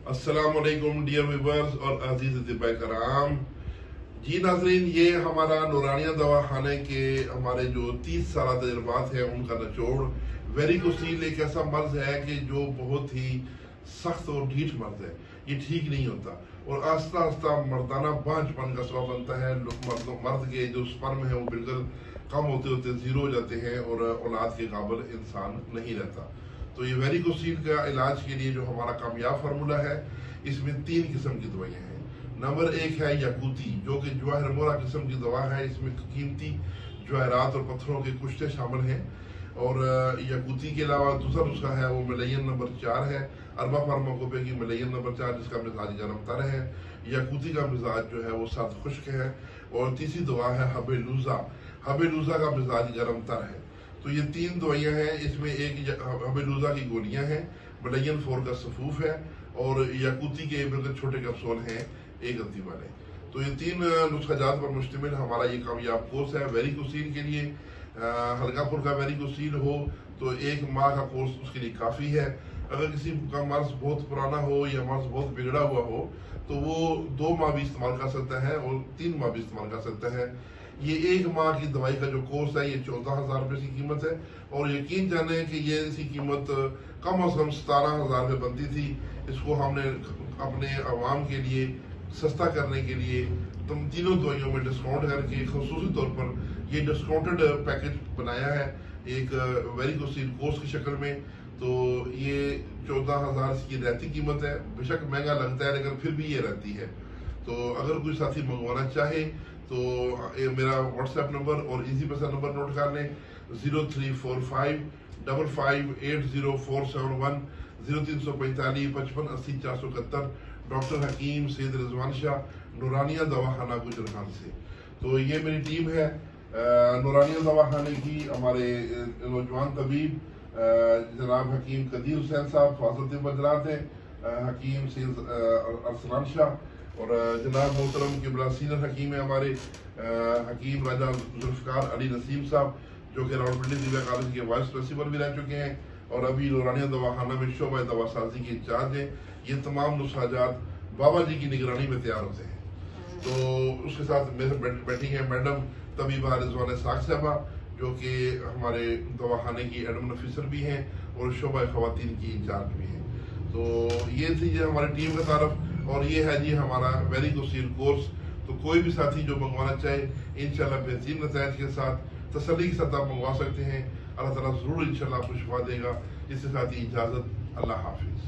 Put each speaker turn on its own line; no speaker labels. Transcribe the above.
अस्सलाम वालेकुम dear viewers और अजीज अतिबा कराम। जी नाजरीन, ये हमारा नूरानिया दवाखाने के हमारे जो 30 साल तजुर्बात है उनका निचोड़। वेरिकोसील एक ऐसा मर्ज है कि जो बहुत ही सख्त और ढीठ मर्ज है, ये ठीक नहीं होता और आस्ता आस्ता मर्दाना बांझपन का सबब बनता है। मर्द के जो स्पर्म है वो बिल्कुल कम होते होते जीरो हो जाते हैं और औलाद के काबिल इंसान नहीं रहता। तो ये वेरिकोसील का इलाज के लिए जो हमारा कामयाब फार्मूला है, इसमें 3 किस्म की दवाइयाँ हैं। नंबर 1 है याकूती, जो कि जवाहर मोरा किस्म की दवा है। इसमें कीमती जवाहरात और पत्थरों के कुश्ते शामिल हैं। और याकूती के अलावा दूसरा नुस्खा है वो मलयन नंबर 4 है, अरबा फार्माकोपे की मलयन नंबर 4, जिसका मिजाज गर्म तर है। याकूती का मिजाज जो है वो सर्द खुश्क है। और तीसरी दवा है हबेलूजा। हबेलूजा का मिजाज गर्म तर है। तो ये 3 दवाइयाँ हैं। इसमें एक हबेलूजा की गोलियां हैं, मलयन 4 का सफूफ है और याकूती के बिल्कुल छोटे कैप्सूल हैं 1 गलती वाले। तो ये 3 नुस्खाजात पर मुश्तमिल हमारा ये कामयाब कोर्स है। वेरिकोसील के लिए हल्का फुल्का वेरिकोसील हो तो 1 माह का कोर्स उसके लिए काफ़ी है। अगर किसी का मर्ज बहुत पुराना हो या मर्ज बहुत बिगड़ा हुआ हो तो वो 2 माह भी इस्तेमाल कर सकता है और 3 माह भी इस्तेमाल कर सकता है। ये 1 माह की दवाई का जो कोर्स है ये 14,000 रुपये की कीमत है। और यकीन जाने कि ये इसकी कीमत कम अज कम 17,000 रुपये बनती थी। इसको हमने अपने आवाम के लिए सस्ता करने के लिए तुम तीनों दवाइयों में डिस्काउंट करके खसूसी तौर पर ये डिस्काउंटेड पैकेज बनाया है, एक वेरिकोसील कोर्स की शक्ल में। तो ये 14,000 की रहती कीमत है। बेशक महंगा लगता है लेकिन फिर भी ये रहती है। तो अगर कोई साथी मंगवाना चाहे तो मेरा व्हाट्सएप नंबर और इजी पैसा नंबर नोट कर लें, 0345 55 80471, 0345 55 80 471। डॉक्टर हकीम सैयद रिजवान शाह, नूरानिया दवाखाना गुजरखान से। तो ये मेरी टीम है नूरानिया दवाखाने की। हमारे नौजवान तबीब जनाब हकीम कदीर हुसैन साहब, फाजल बजरात है, हकीम सैयद अरसलान शाह और जनाब मोहतरम किबला सीनियर हकीम है हमारे हकीम राजा जुल्फकार अली नसीम साहब, जो कि रावलपिंडी जिला कॉलेज के वाइस प्रिंसिपल भी रह चुके हैं और अभी नूरानिया दवाखाना में शोबा दवासाजी के इंचार्ज हैं। ये तमाम नुस्खाजात बाबा जी की निगरानी में तैयार होते हैं। तो उसके साथ मेरे बैठी हैं मैडम तबीबा रिजवान साख साहबा, जो कि हमारे दवाखाने की एडमिन ऑफिसर भी हैं और शोबा खवातीन की इंचार्ज भी हैं। तो ये थी जी हमारी टीम का तारफ और ये है जी हमारा वेरिकोसील कोर्स। तो कोई भी साथी जो मंगवाना चाहे इंशाल्लाह बेहतरीन नतायज के साथ तसल्ली के साथ आप मंगवा सकते हैं। अल्लाह ताला जरूर इंशाल्लाह आपको शिफा देगा। इसके साथ ही इजाज़त, अल्लाह हाफिज।